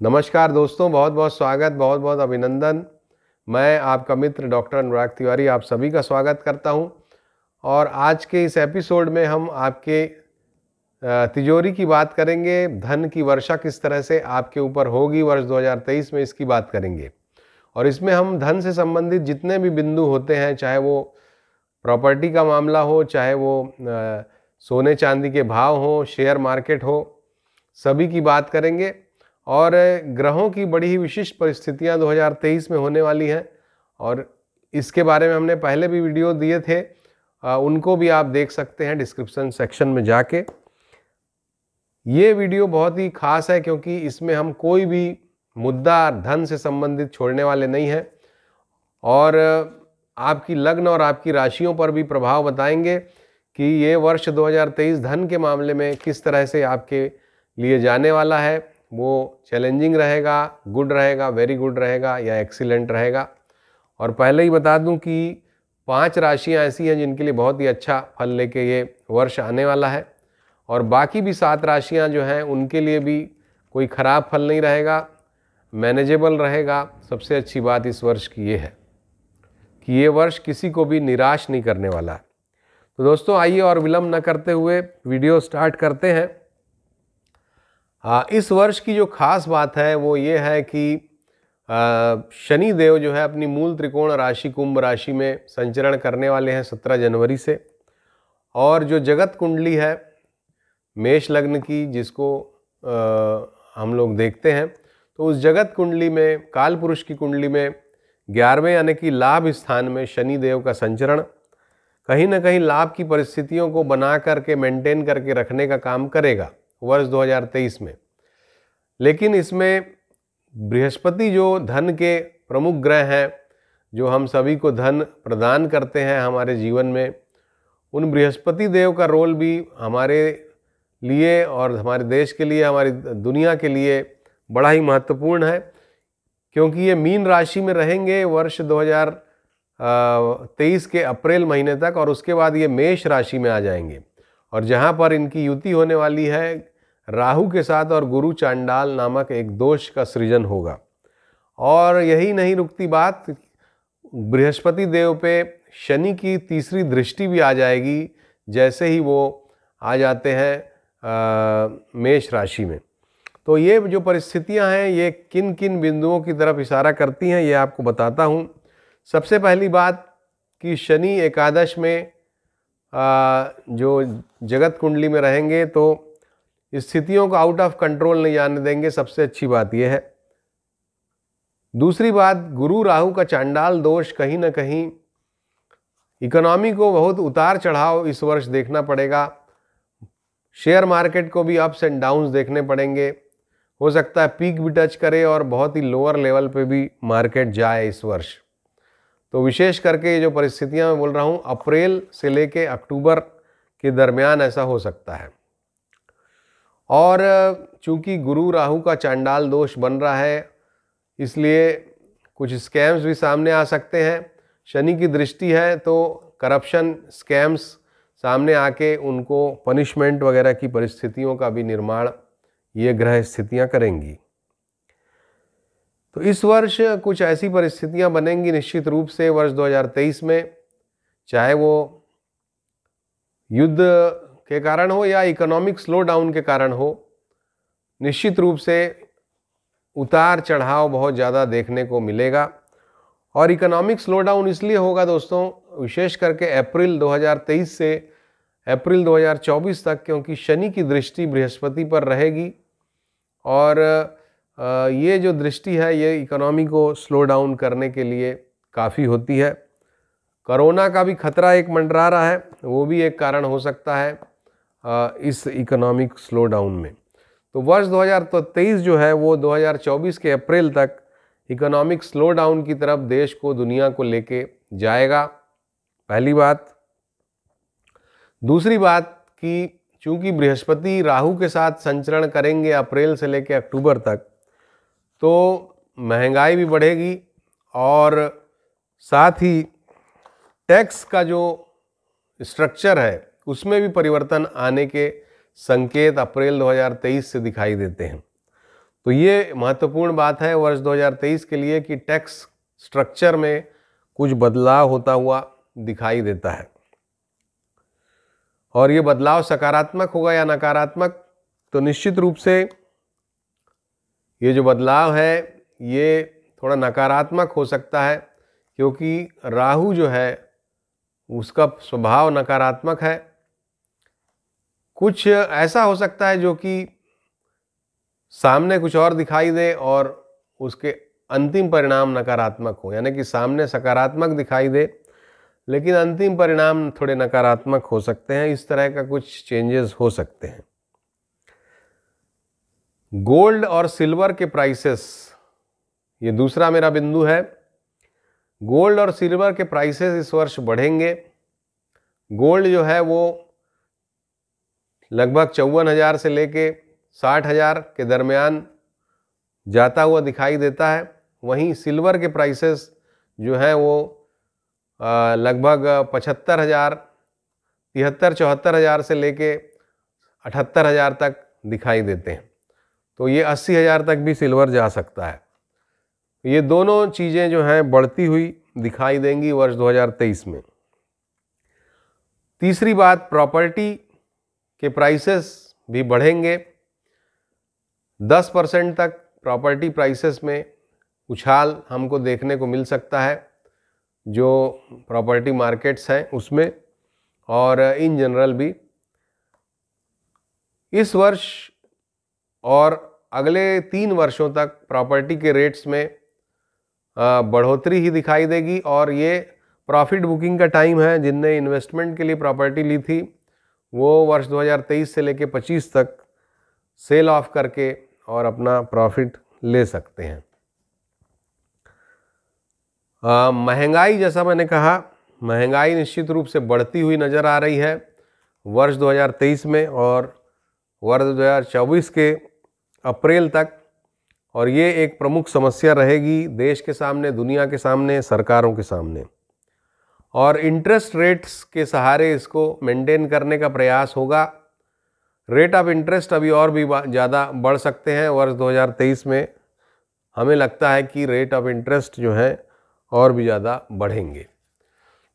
नमस्कार दोस्तों, बहुत बहुत स्वागत, बहुत बहुत अभिनंदन। मैं आपका मित्र डॉक्टर अनुराग तिवारी आप सभी का स्वागत करता हूं। और आज के इस एपिसोड में हम आपके तिजोरी की बात करेंगे। धन की वर्षा किस तरह से आपके ऊपर होगी वर्ष 2023 में, इसकी बात करेंगे। और इसमें हम धन से संबंधित जितने भी बिंदु होते हैं, चाहे वो प्रॉपर्टी का मामला हो, चाहे वो सोने चांदी के भाव हो, शेयर मार्केट हो, सभी की बात करेंगे। और ग्रहों की बड़ी ही विशिष्ट परिस्थितियां 2023 में होने वाली हैं, और इसके बारे में हमने पहले भी वीडियो दिए थे, उनको भी आप देख सकते हैं डिस्क्रिप्शन सेक्शन में जाके। ये वीडियो बहुत ही खास है क्योंकि इसमें हम कोई भी मुद्दा धन से संबंधित छोड़ने वाले नहीं हैं, और आपकी लग्न और आपकी राशियों पर भी प्रभाव बताएंगे कि ये वर्ष 2023 धन के मामले में किस तरह से आपके लिए जाने वाला है। वो चैलेंजिंग रहेगा, गुड रहेगा, वेरी गुड रहेगा या एक्सीलेंट रहेगा। और पहले ही बता दूं कि 5 राशियां ऐसी हैं जिनके लिए बहुत ही अच्छा फल लेके ये वर्ष आने वाला है, और बाकी भी 7 राशियां जो हैं उनके लिए भी कोई ख़राब फल नहीं रहेगा, मैनेजेबल रहेगा। सबसे अच्छी बात इस वर्ष की ये है कि ये वर्ष किसी को भी निराश नहीं करने वाला है। तो दोस्तों, आइए और विलंब न करते हुए वीडियो स्टार्ट करते हैं। इस वर्ष की जो खास बात है वो ये है कि शनि देव जो है अपनी मूल त्रिकोण राशि कुंभ राशि में संचरण करने वाले हैं 17 जनवरी से। और जो जगत कुंडली है मेष लग्न की, जिसको हम लोग देखते हैं, तो उस जगत कुंडली में, काल पुरुष की कुंडली में 11वें यानी कि लाभ स्थान में शनि देव का संचरण कहीं ना कहीं लाभ की परिस्थितियों को बना करके मेंटेन करके रखने का काम करेगा वर्ष 2023 में। लेकिन इसमें बृहस्पति जो धन के प्रमुख ग्रह हैं, जो हम सभी को धन प्रदान करते हैं हमारे जीवन में, उन बृहस्पति देव का रोल भी हमारे लिए और हमारे देश के लिए, हमारी दुनिया के लिए बड़ा ही महत्वपूर्ण है, क्योंकि ये मीन राशि में रहेंगे वर्ष 2023 के अप्रैल महीने तक, और उसके बाद ये मेष राशि में आ जाएंगे, और जहाँ पर इनकी युति होने वाली है राहु के साथ, और गुरु चांडाल नामक एक दोष का सृजन होगा। और यही नहीं रुकती बात, बृहस्पति देव पे शनि की तीसरी दृष्टि भी आ जाएगी जैसे ही वो आ जाते हैं मेष राशि में। तो ये जो परिस्थितियां हैं ये किन किन बिंदुओं की तरफ इशारा करती हैं, ये आपको बताता हूँ। सबसे पहली बात कि शनि एकादश में जो जगत कुंडली में रहेंगे तो स्थितियों को आउट ऑफ कंट्रोल नहीं जाने देंगे, सबसे अच्छी बात यह है। दूसरी बात, गुरु राहु का चांडाल दोष कहीं ना कहीं इकोनॉमी को बहुत उतार चढ़ाव इस वर्ष देखना पड़ेगा। शेयर मार्केट को भी अप्स एंड डाउन्स देखने पड़ेंगे। हो सकता है पीक भी टच करे और बहुत ही लोअर लेवल पे भी मार्केट जाए इस वर्ष। तो विशेष करके ये जो परिस्थितियां मैं बोल रहा हूँ, अप्रैल से लेके अक्टूबर के दरमियान ऐसा हो सकता है। और चूंकि गुरु राहु का चांडाल दोष बन रहा है, इसलिए कुछ स्कैम्स भी सामने आ सकते हैं। शनि की दृष्टि है तो करप्शन, स्कैम्स सामने आके उनको पनिशमेंट वगैरह की परिस्थितियों का भी निर्माण ये ग्रह स्थितियां करेंगी। तो इस वर्ष कुछ ऐसी परिस्थितियां बनेंगी निश्चित रूप से वर्ष 2023 में, चाहे वो युद्ध के कारण हो या इकोनॉमिक स्लो डाउन के कारण हो। निश्चित रूप से उतार चढ़ाव बहुत ज़्यादा देखने को मिलेगा। और इकोनॉमिक स्लो डाउन इसलिए होगा दोस्तों, विशेष करके अप्रैल 2023 से अप्रैल 2024 तक, क्योंकि शनि की दृष्टि बृहस्पति पर रहेगी, और ये जो दृष्टि है ये इकोनॉमी को स्लो डाउन करने के लिए काफ़ी होती है। कोरोना का भी खतरा एक मंडरा रहा है, वो भी एक कारण हो सकता है इस इकोनॉमिक स्लो डाउन में। तो वर्ष 2023 जो है वो 2024 के अप्रैल तक इकोनॉमिक स्लो डाउन की तरफ देश को, दुनिया को लेके जाएगा, पहली बात। दूसरी बात कि चूंकि बृहस्पति राहु के साथ संचरण करेंगे अप्रैल से लेके अक्टूबर तक, तो महंगाई भी बढ़ेगी, और साथ ही टैक्स का जो स्ट्रक्चर है उसमें भी परिवर्तन आने के संकेत अप्रैल 2023 से दिखाई देते हैं। तो ये महत्वपूर्ण बात है वर्ष 2023 के लिए कि टैक्स स्ट्रक्चर में कुछ बदलाव होता हुआ दिखाई देता है। और ये बदलाव सकारात्मक होगा या नकारात्मक, तो निश्चित रूप से ये जो बदलाव है ये थोड़ा नकारात्मक हो सकता है, क्योंकि राहु जो है उसका स्वभाव नकारात्मक है। कुछ ऐसा हो सकता है जो कि सामने कुछ और दिखाई दे और उसके अंतिम परिणाम नकारात्मक हो, यानी कि सामने सकारात्मक दिखाई दे लेकिन अंतिम परिणाम थोड़े नकारात्मक हो सकते हैं। इस तरह का कुछ चेंजेस हो सकते हैं। गोल्ड और सिल्वर के प्राइसेस, ये दूसरा मेरा बिंदु है। गोल्ड और सिल्वर के प्राइसेस इस वर्ष बढ़ेंगे। गोल्ड जो है वो लगभग 54,000 से लेके 60,000 के दरमियान जाता हुआ दिखाई देता है। वहीं सिल्वर के प्राइसेस जो हैं वो लगभग 75,000, 73-74,000 से लेके 78,000 तक दिखाई देते हैं। तो ये 80,000 तक भी सिल्वर जा सकता है। ये दोनों चीज़ें जो हैं बढ़ती हुई दिखाई देंगी वर्ष 2023 में। तीसरी बात, प्रॉपर्टी के प्राइसेस भी बढ़ेंगे। 10% तक प्रॉपर्टी प्राइसेस में उछाल हमको देखने को मिल सकता है जो प्रॉपर्टी मार्केट्स हैं उसमें, और इन जनरल भी। इस वर्ष और अगले 3 वर्षों तक प्रॉपर्टी के रेट्स में बढ़ोतरी ही दिखाई देगी। और ये प्रॉफिट बुकिंग का टाइम है। जिनने इन्वेस्टमेंट के लिए प्रॉपर्टी ली थी वो वर्ष 2023 से लेके 25 तक सेल ऑफ करके और अपना प्रॉफिट ले सकते हैं। महंगाई, जैसा मैंने कहा, महंगाई निश्चित रूप से बढ़ती हुई नज़र आ रही है वर्ष 2023 में और वर्ष 2024 के अप्रैल तक। और ये एक प्रमुख समस्या रहेगी देश के सामने, दुनिया के सामने, सरकारों के सामने। और इंटरेस्ट रेट्स के सहारे इसको मेंटेन करने का प्रयास होगा। रेट ऑफ इंटरेस्ट अभी और भी ज़्यादा बढ़ सकते हैं वर्ष 2023 में। हमें लगता है कि रेट ऑफ इंटरेस्ट जो है और भी ज़्यादा बढ़ेंगे।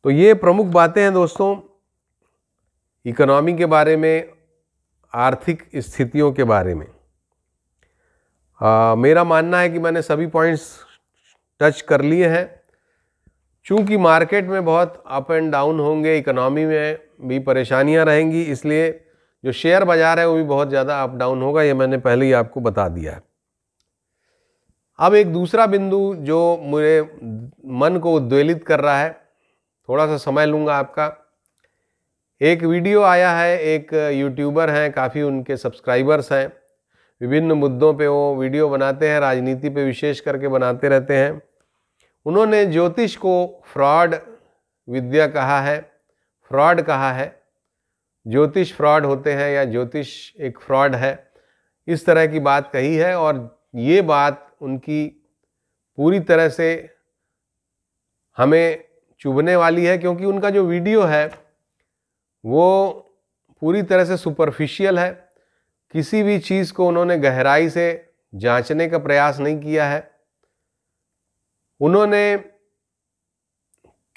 तो ये प्रमुख बातें हैं दोस्तों इकोनॉमी के बारे में, आर्थिक स्थितियों के बारे में। मेरा मानना है कि मैंने सभी पॉइंट्स टच कर लिए हैं। चूँकि मार्केट में बहुत अप एंड डाउन होंगे, इकोनॉमी में भी परेशानियां रहेंगी, इसलिए जो शेयर बाज़ार है वो भी बहुत ज़्यादा अप डाउन होगा, ये मैंने पहले ही आपको बता दिया है। अब एक दूसरा बिंदु जो मेरे मन को उद्वेलित कर रहा है, थोड़ा सा समय लूँगा आपका। एक वीडियो आया है, एक यूट्यूबर हैं, काफ़ी उनके सब्सक्राइबर्स हैं, विभिन्न मुद्दों पे वो वीडियो बनाते हैं, राजनीति पे विशेष करके बनाते रहते हैं। उन्होंने ज्योतिष को फ्रॉड विद्या कहा है, फ्रॉड कहा है। ज्योतिष फ्रॉड होते हैं या ज्योतिष एक फ्रॉड है, इस तरह की बात कही है। और ये बात उनकी पूरी तरह से हमें चुभने वाली है, क्योंकि उनका जो वीडियो है वो पूरी तरह से सुपरफिशियल है। किसी भी चीज़ को उन्होंने गहराई से जांचने का प्रयास नहीं किया है। उन्होंने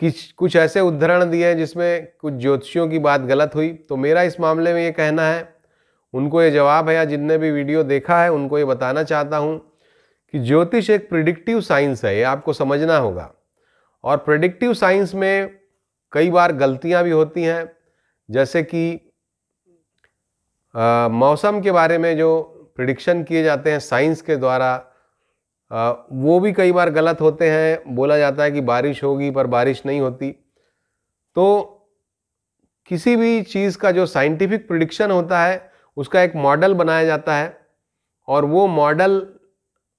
कुछ ऐसे उद्धरण दिए हैं जिसमें कुछ ज्योतिषियों की बात गलत हुई। तो मेरा इस मामले में ये कहना है, उनको ये जवाब है या जिनने भी वीडियो देखा है उनको ये बताना चाहता हूँ कि ज्योतिष एक प्रिडिक्टिव साइंस है, ये आपको समझना होगा। और प्रिडिक्टिव साइंस में कई बार गलतियाँ भी होती हैं, जैसे कि मौसम के बारे में जो प्रिडिक्शन किए जाते हैं साइंस के द्वारा, वो भी कई बार गलत होते हैं। बोला जाता है कि बारिश होगी पर बारिश नहीं होती। तो किसी भी चीज़ का जो साइंटिफिक प्रिडिक्शन होता है उसका एक मॉडल बनाया जाता है और वो मॉडल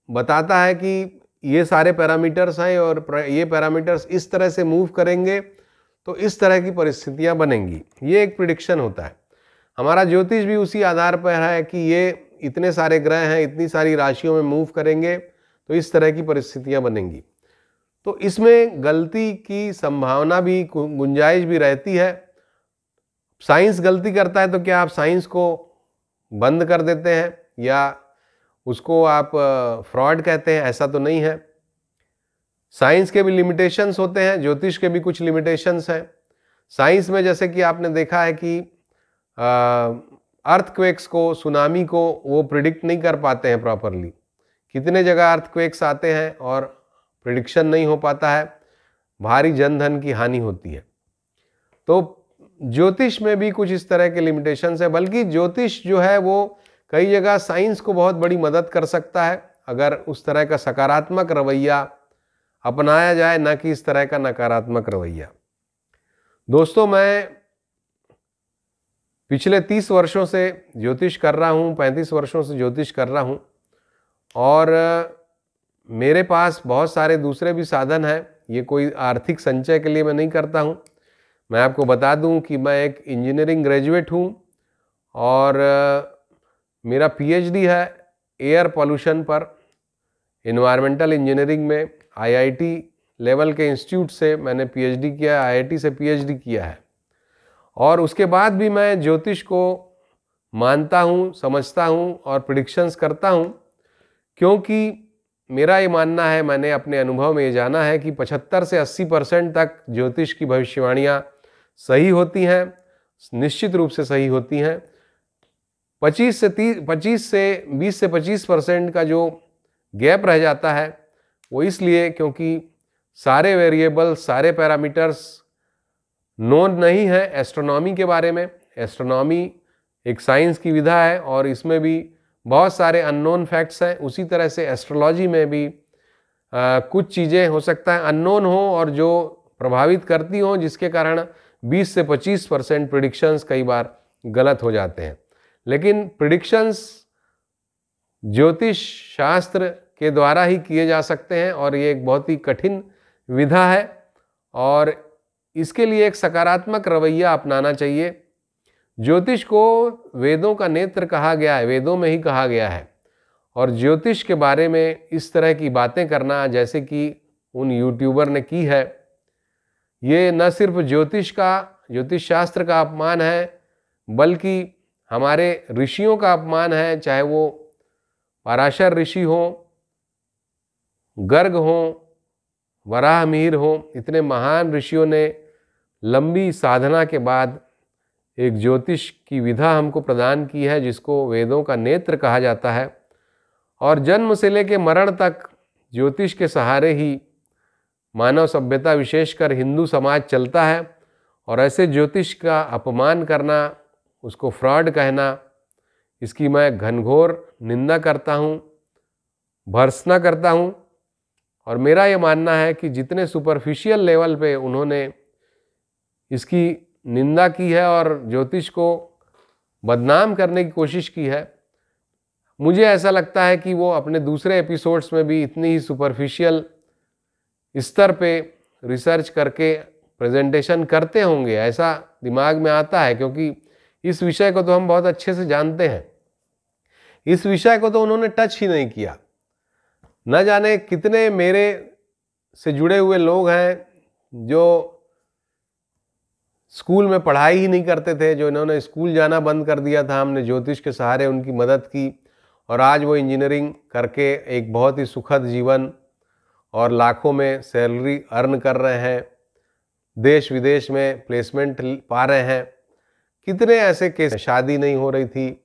बताता है कि ये सारे पैरामीटर्स हैं और ये पैरामीटर्स इस तरह से मूव करेंगे तो इस तरह की परिस्थितियां बनेंगी। ये एक प्रिडिक्शन होता है। हमारा ज्योतिष भी उसी आधार पर है कि ये इतने सारे ग्रह हैं, इतनी सारी राशियों में मूव करेंगे तो इस तरह की परिस्थितियां बनेंगी। तो इसमें गलती की संभावना भी, गुंजाइश भी रहती है। साइंस गलती करता है तो क्या आप साइंस को बंद कर देते हैं या उसको आप फ्रॉड कहते हैं, ऐसा तो नहीं है। साइंस के भी लिमिटेशंस होते हैं, ज्योतिष के भी कुछ लिमिटेशंस हैं। साइंस में जैसे कि आपने देखा है कि अर्थक्वेक्स को, सुनामी को वो प्रिडिक्ट नहीं कर पाते हैं प्रॉपरली। कितने जगह अर्थक्वेक्स आते हैं और प्रिडिक्शन नहीं हो पाता है, भारी जनधन की हानि होती है। तो ज्योतिष में भी कुछ इस तरह के लिमिटेशंस है, बल्कि ज्योतिष जो है वो कई जगह साइंस को बहुत बड़ी मदद कर सकता है अगर उस तरह का सकारात्मक रवैया अपनाया जाए, ना कि इस तरह का नकारात्मक रवैया। दोस्तों, मैं पिछले 30 वर्षों से ज्योतिष कर रहा हूँ, 35 वर्षों से ज्योतिष कर रहा हूँ, और मेरे पास बहुत सारे दूसरे भी साधन हैं। ये कोई आर्थिक संचय के लिए मैं नहीं करता हूँ। मैं आपको बता दूँ कि मैं एक इंजीनियरिंग ग्रेजुएट हूँ और मेरा पीएचडी है एयर पॉल्यूशन पर, इन्वायरमेंटल इंजीनियरिंग में आईआईटी लेवल के इंस्टीट्यूट से मैंने पीएचडी किया, आईआईटी से पीएचडी किया है। और उसके बाद भी मैं ज्योतिष को मानता हूँ, समझता हूँ और प्रिडिक्शंस करता हूँ, क्योंकि मेरा ये मानना है, मैंने अपने अनुभव में ये जाना है कि 75 से 80% तक ज्योतिष की भविष्यवाणियाँ सही होती हैं, निश्चित रूप से सही होती हैं। 20 से 25% का जो गैप रह जाता है वो इसलिए क्योंकि सारे वेरिएबल्स, सारे पैरामीटर्स नोन नहीं है एस्ट्रोनॉमी के बारे में। एस्ट्रोनॉमी एक साइंस की विधा है और इसमें भी बहुत सारे अननोन फैक्ट्स हैं। उसी तरह से एस्ट्रोलॉजी में भी कुछ चीज़ें हो सकता है अननोन हो और जो प्रभावित करती हों, जिसके कारण 20 से 25% प्रिडिक्शंस कई बार गलत हो जाते हैं। लेकिन प्रिडिक्शंस ज्योतिष शास्त्र के द्वारा ही किए जा सकते हैं और ये एक बहुत ही कठिन विधा है और इसके लिए एक सकारात्मक रवैया अपनाना चाहिए। ज्योतिष को वेदों का नेत्र कहा गया है, वेदों में ही कहा गया है, और ज्योतिष के बारे में इस तरह की बातें करना जैसे कि उन यूट्यूबर ने की है, ये न सिर्फ ज्योतिष शास्त्र का अपमान है, बल्कि हमारे ऋषियों का अपमान है। चाहे वो पराशर ऋषि हों, गर्ग हों, वराह मिहिर हों, इतने महान ऋषियों ने लंबी साधना के बाद एक ज्योतिष की विधा हमको प्रदान की है, जिसको वेदों का नेत्र कहा जाता है। और जन्म से लेकर मरण तक ज्योतिष के सहारे ही मानव सभ्यता, विशेषकर हिंदू समाज चलता है। और ऐसे ज्योतिष का अपमान करना, उसको फ्रॉड कहना, इसकी मैं घनघोर निंदा करता हूँ, भर्त्सना करता हूँ। और मेरा ये मानना है कि जितने सुपरफिशियल लेवल पे उन्होंने इसकी निंदा की है और ज्योतिष को बदनाम करने की कोशिश की है, मुझे ऐसा लगता है कि वो अपने दूसरे एपिसोड्स में भी इतनी ही सुपरफिशियल स्तर पे रिसर्च करके प्रेजेंटेशन करते होंगे, ऐसा दिमाग में आता है, क्योंकि इस विषय को तो हम बहुत अच्छे से जानते हैं। इस विषय को तो उन्होंने टच ही नहीं किया। न जाने कितने मेरे से जुड़े हुए लोग हैं जो स्कूल में पढ़ाई ही नहीं करते थे, जो इन्होंने स्कूल जाना बंद कर दिया था। हमने ज्योतिष के सहारे उनकी मदद की और आज वो इंजीनियरिंग करके एक बहुत ही सुखद जीवन और लाखों में सैलरी अर्न कर रहे हैं, देश विदेश में प्लेसमेंट पा रहे हैं। कितने ऐसे केस, शादी नहीं हो रही थी,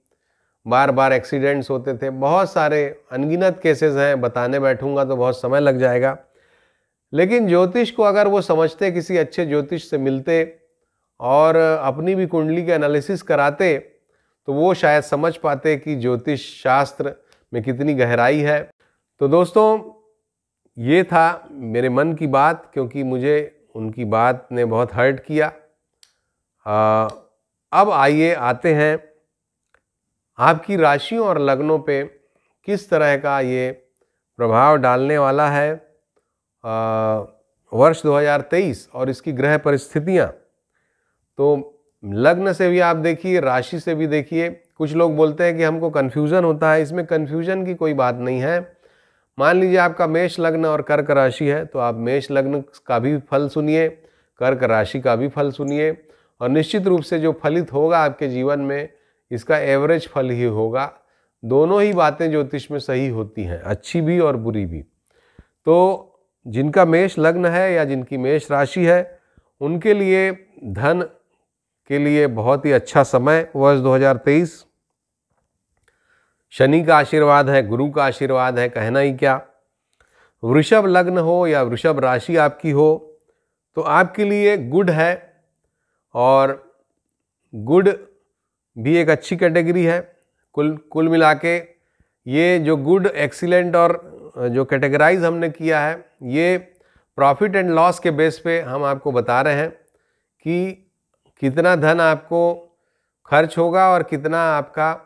बार बार एक्सीडेंट्स होते थे, बहुत सारे अनगिनत केसेस हैं, बताने बैठूंगा तो बहुत समय लग जाएगा। लेकिन ज्योतिष को अगर वो समझते, किसी अच्छे ज्योतिष से मिलते और अपनी भी कुंडली के एनालिसिस कराते, तो वो शायद समझ पाते कि ज्योतिष शास्त्र में कितनी गहराई है। तो दोस्तों, ये था मेरे मन की बात, क्योंकि मुझे उनकी बात ने बहुत हर्ट किया। अब आइए आते हैं आपकी राशियों और लग्नों पे किस तरह का ये प्रभाव डालने वाला है वर्ष 2023 और इसकी ग्रह परिस्थितियाँ। तो लग्न से भी आप देखिए, राशि से भी देखिए। कुछ लोग बोलते हैं कि हमको कन्फ्यूज़न होता है, इसमें कन्फ्यूज़न की कोई बात नहीं है। मान लीजिए आपका मेष लग्न और कर्क राशि है, तो आप मेष लग्न का भी फल सुनिए, कर्क राशि का भी फल सुनिए, और निश्चित रूप से जो फलित होगा आपके जीवन में, इसका एवरेज फल ही होगा। दोनों ही बातें ज्योतिष में सही होती हैं, अच्छी भी और बुरी भी। तो जिनका मेष लग्न है या जिनकी मेष राशि है उनके लिए धन के लिए बहुत ही अच्छा समय वर्ष 2023। शनि का आशीर्वाद है, गुरु का आशीर्वाद है, कहना ही क्या। वृषभ लग्न हो या वृषभ राशि आपकी हो तो आपके लिए गुड है, और गुड भी एक अच्छी कैटेगरी है। कुल मिला के ये जो गुड, एक्सीलेंट और जो कैटेगराइज हमने किया है, ये प्रॉफिट एंड लॉस के बेस पे हम आपको बता रहे हैं कि कितना धन आपको खर्च होगा और कितना आपका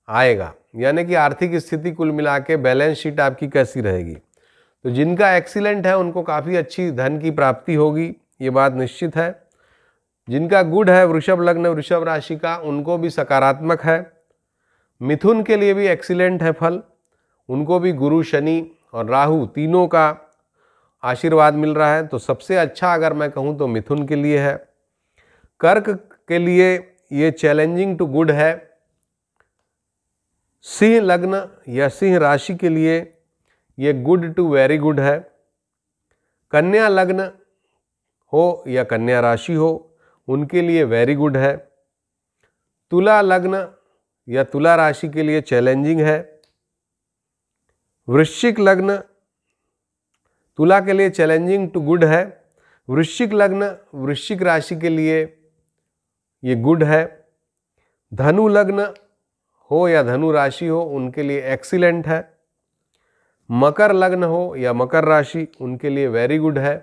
आएगा, यानी कि आर्थिक स्थिति कुल मिला के बैलेंस शीट आपकी कैसी रहेगी। तो जिनका एक्सीलेंट है उनको काफ़ी अच्छी धन की प्राप्ति होगी, ये बात निश्चित है। जिनका गुड है, वृषभ लग्न वृषभ राशि का, उनको भी सकारात्मक है। मिथुन के लिए भी एक्सीलेंट है फल, उनको भी गुरु, शनि और राहु तीनों का आशीर्वाद मिल रहा है। तो सबसे अच्छा अगर मैं कहूँ तो मिथुन के लिए है। कर्क के लिए ये चैलेंजिंग टू गुड है। सिंह लग्न या सिंह राशि के लिए ये गुड टू वेरी गुड है। कन्या लग्न हो या कन्या राशि हो उनके लिए वेरी गुड है। तुला लग्न या तुला राशि के लिए चैलेंजिंग है। वृश्चिक लग्न तुला के लिए चैलेंजिंग टू गुड है। वृश्चिक लग्न वृश्चिक राशि के लिए ये गुड है। धनु लग्न हो या धनु राशि हो उनके लिए एक्सीलेंट है। मकर लग्न हो या मकर राशि उनके लिए वेरी गुड है।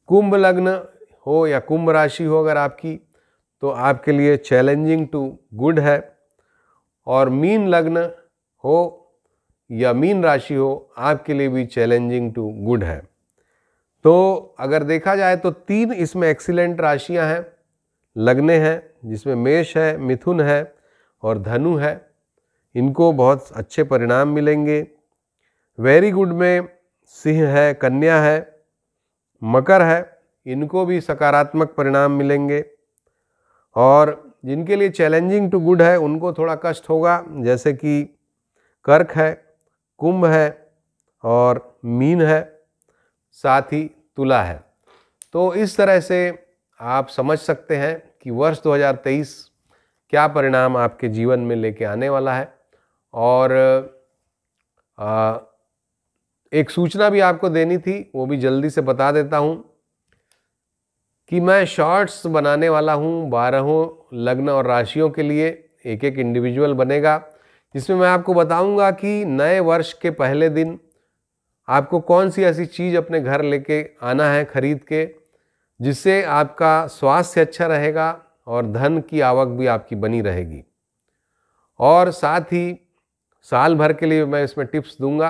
कुंभ लग्न हो या कुंभ राशि हो अगर आपकी, तो आपके लिए चैलेंजिंग टू गुड है। और मीन लग्न हो या मीन राशि हो आपके लिए भी चैलेंजिंग टू गुड है। तो अगर देखा जाए तो 3 इसमें एक्सीलेंट राशियां हैं, लग्ने हैं, जिसमें मेष है, मिथुन है और धनु है। इनको बहुत अच्छे परिणाम मिलेंगे। वेरी गुड में सिंह है, कन्या है, मकर है, इनको भी सकारात्मक परिणाम मिलेंगे। और जिनके लिए चैलेंजिंग टू गुड है उनको थोड़ा कष्ट होगा, जैसे कि कर्क है, कुंभ है और मीन है, साथ ही तुला है। तो इस तरह से आप समझ सकते हैं कि वर्ष 2023 क्या परिणाम आपके जीवन में लेके आने वाला है। और एक सूचना भी आपको देनी थी, वो भी जल्दी से बता देता हूँ कि मैं शॉर्ट्स बनाने वाला हूँ 12 लग्न और राशियों के लिए। एक एक इंडिविजुअल बनेगा, जिसमें मैं आपको बताऊंगा कि नए वर्ष के पहले दिन आपको कौन सी ऐसी चीज़ अपने घर लेके आना है खरीद के, जिससे आपका स्वास्थ्य अच्छा रहेगा और धन की आवक भी आपकी बनी रहेगी। और साथ ही साल भर के लिए मैं इसमें टिप्स दूंगा।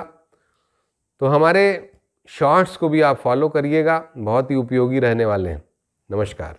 तो हमारे शॉर्ट्स को भी आप फॉलो करिएगा, बहुत ही उपयोगी रहने वाले हैं। नमस्कार।